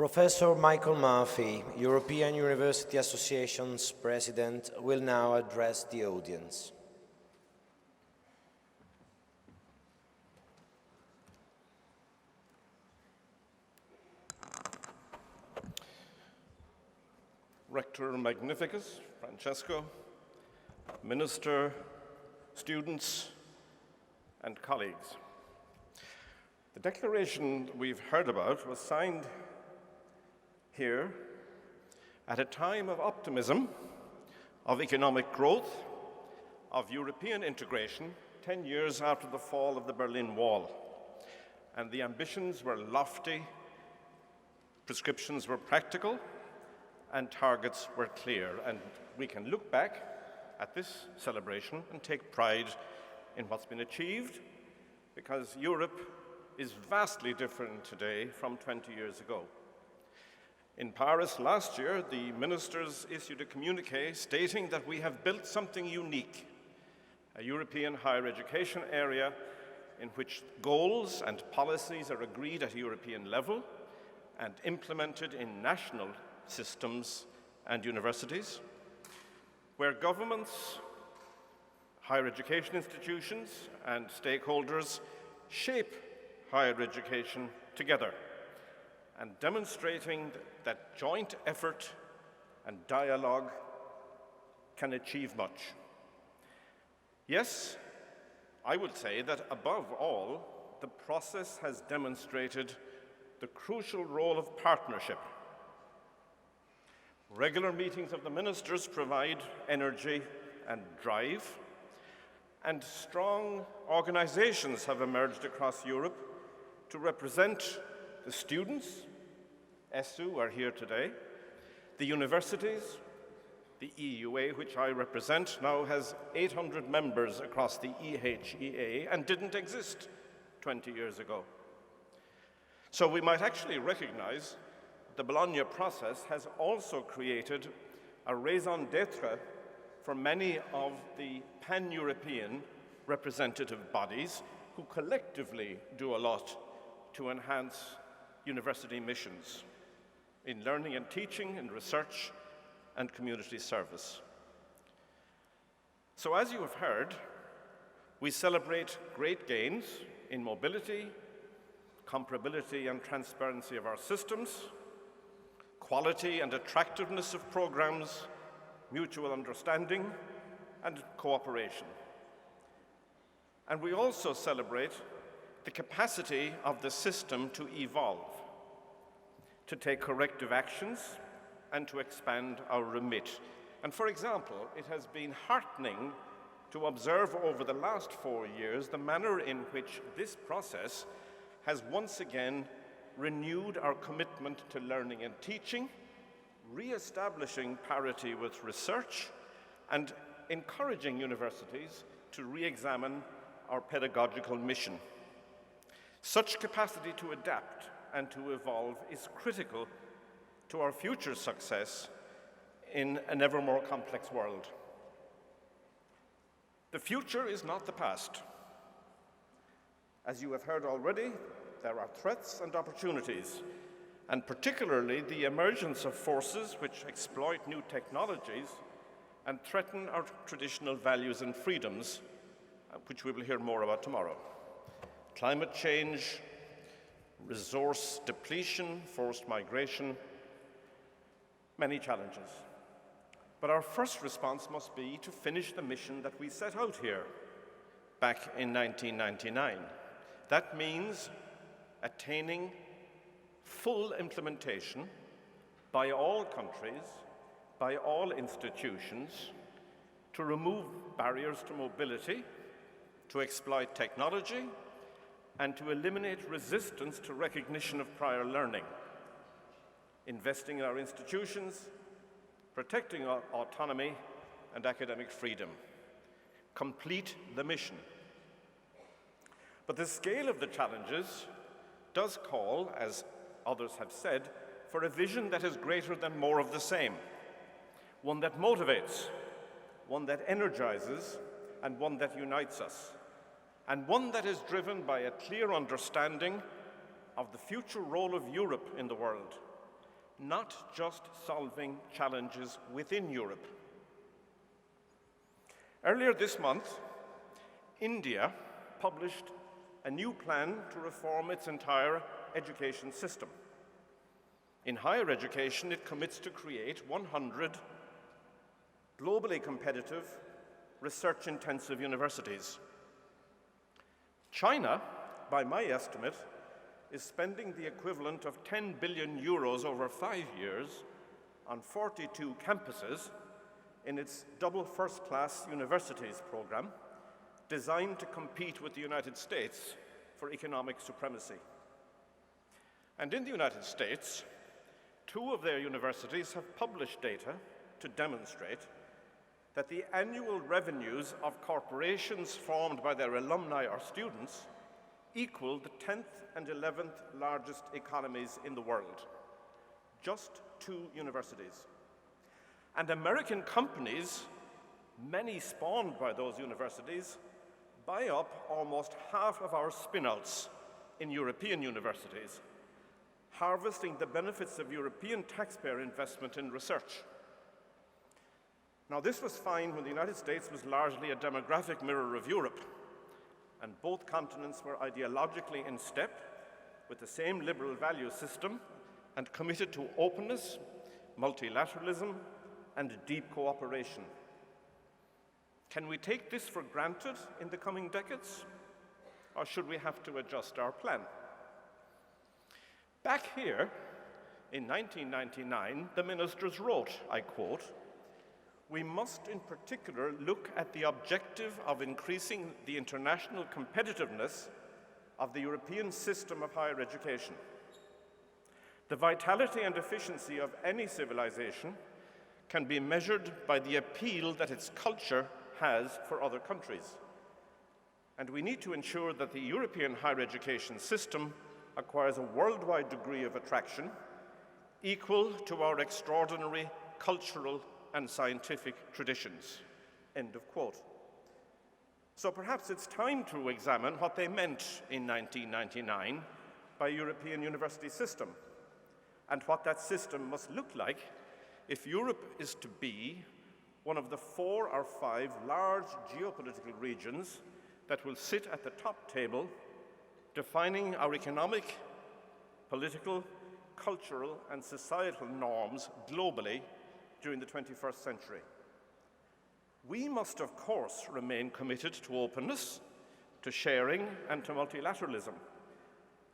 Professor Michael Murphy, European University Association's President, will now address the audience. Rector Magnificus, Francesco, Minister, students, and colleagues. The declaration we've heard about was signed here at a time of optimism, of economic growth, of European integration, 10 years after the fall of the Berlin Wall. And the ambitions were lofty, prescriptions were practical, and targets were clear. And we can look back at this celebration and take pride in what's been achieved, because Europe is vastly different today from 20 years ago. In Paris last year, the ministers issued a communiqué stating that we have built something unique, a European higher education area in which goals and policies are agreed at European level and implemented in national systems and universities, where governments, higher education institutions, and stakeholders shape higher education together, and demonstrating that joint effort and dialogue can achieve much. Yes, I would say that above all, the process has demonstrated the crucial role of partnership. Regular meetings of the ministers provide energy and drive, and strong organizations have emerged across Europe to represent the students. ESU are here today. The universities, the EUA, which I represent, now has 800 members across the EHEA and didn't exist 20 years ago. So we might actually recognize the Bologna process has also created a raison d'etre for many of the pan-European representative bodies who collectively do a lot to enhance university missions in learning and teaching, in research, and community service. So as you have heard, we celebrate great gains in mobility, comparability and transparency of our systems, quality and attractiveness of programs, mutual understanding, and cooperation. And we also celebrate the capacity of the system to evolve, to take corrective actions, and to expand our remit. And for example, it has been heartening to observe over the last 4 years the manner in which this process has once again renewed our commitment to learning and teaching, re-establishing parity with research, and encouraging universities to re-examine our pedagogical mission. Such capacity to adapt and to evolve is critical to our future success in an ever more complex world. The future is not the past. As you have heard already, there are threats and opportunities, and particularly the emergence of forces which exploit new technologies and threaten our traditional values and freedoms, which we will hear more about tomorrow. Climate change, resource depletion, forced migration, many challenges. But our first response must be to finish the mission that we set out here back in 1999. That means attaining full implementation by all countries, by all institutions, to remove barriers to mobility, to exploit technology, and to eliminate resistance to recognition of prior learning, investing in our institutions, protecting our autonomy and academic freedom. Complete the mission. But the scale of the challenges does call, as others have said, for a vision that is greater than more of the same, one that motivates, one that energizes, and one that unites us, and one that is driven by a clear understanding of the future role of Europe in the world, not just solving challenges within Europe. Earlier this month, India published a new plan to reform its entire education system. In higher education, it commits to create 100 globally competitive, research-intensive universities. China, by my estimate, is spending the equivalent of 10 billion euros over 5 years on 42 campuses in its double first-class universities program, designed to compete with the United States for economic supremacy. And in the United States, 2 of their universities have published data to demonstrate that the annual revenues of corporations formed by their alumni or students equal the 10th and 11th largest economies in the world. Just 2 universities. And American companies, many spawned by those universities, buy up almost half of our spin-outs in European universities, harvesting the benefits of European taxpayer investment in research. Now, this was fine when the United States was largely a demographic mirror of Europe, and both continents were ideologically in step with the same liberal value system and committed to openness, multilateralism, and deep cooperation. Can we take this for granted in the coming decades, or should we have to adjust our plan? Back here, in 1999, the ministers wrote, I quote, "We must in particular look at the objective of increasing the international competitiveness of the European system of higher education. The vitality and efficiency of any civilization can be measured by the appeal that its culture has for other countries. And we need to ensure that the European higher education system acquires a worldwide degree of attraction equal to our extraordinary cultural and scientific traditions." End of quote. So perhaps it's time to examine what they meant in 1999 by European university system, and what that system must look like if Europe is to be one of the 4 or 5 large geopolitical regions that will sit at the top table, defining our economic, political, cultural, and societal norms globally during the 21st century. We must, of course, remain committed to openness, to sharing, and to multilateralism.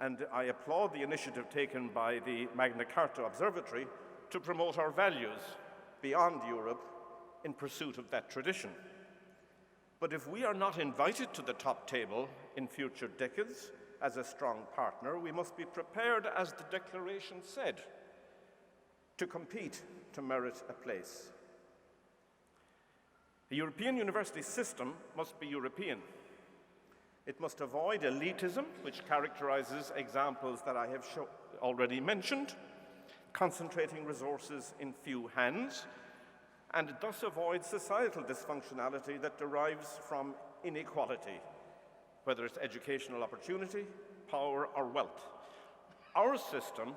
And I applaud the initiative taken by the Magna Carta Observatory to promote our values beyond Europe in pursuit of that tradition. But if we are not invited to the top table in future decades as a strong partner, we must be prepared, as the Declaration said, to compete to merit a place. The European university system must be European. It must avoid elitism, which characterizes examples that I have already mentioned, concentrating resources in few hands, and thus avoid societal dysfunctionality that derives from inequality, whether it's educational opportunity, power, or wealth. Our system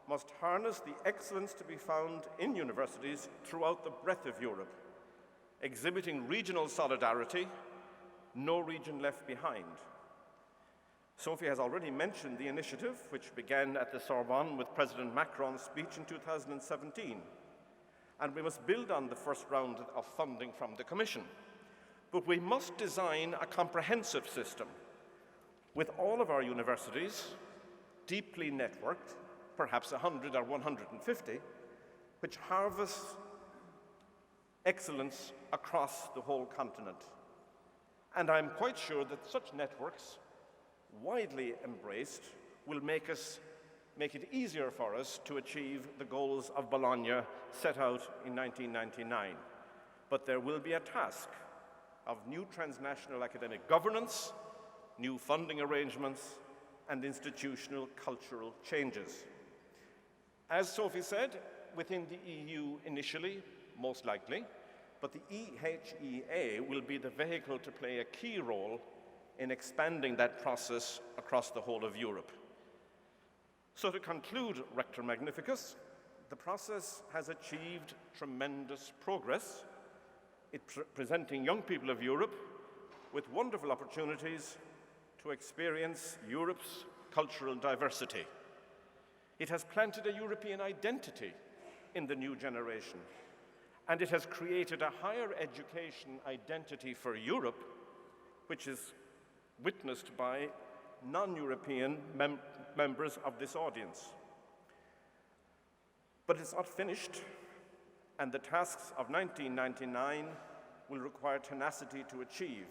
must harness the excellence to be found in universities throughout the breadth of Europe, exhibiting regional solidarity, no region left behind. Sophie has already mentioned the initiative, which began at the Sorbonne with President Macron's speech in 2017. And we must build on the first round of funding from the Commission. But we must design a comprehensive system with all of our universities deeply networked, perhaps 100 or 150, which harvest excellence across the whole continent. And I'm quite sure that such networks, widely embraced, will make it easier for us to achieve the goals of Bologna set out in 1999. But there will be a task of new transnational academic governance, new funding arrangements, and institutional cultural changes. As Sophie said, within the EU initially, most likely, but the EHEA will be the vehicle to play a key role in expanding that process across the whole of Europe. So to conclude, Rector Magnificus, the process has achieved tremendous progress, presenting young people of Europe with wonderful opportunities to experience Europe's cultural diversity. It has planted a European identity in the new generation, and it has created a higher education identity for Europe, which is witnessed by non-European members of this audience. But it's not finished, and the tasks of 1999 will require tenacity to achieve.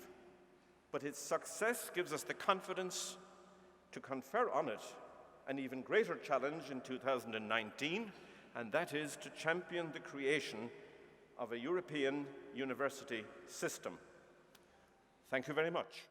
But its success gives us the confidence to confer on it an even greater challenge in 2019, and that is to champion the creation of a European university system. Thank you very much.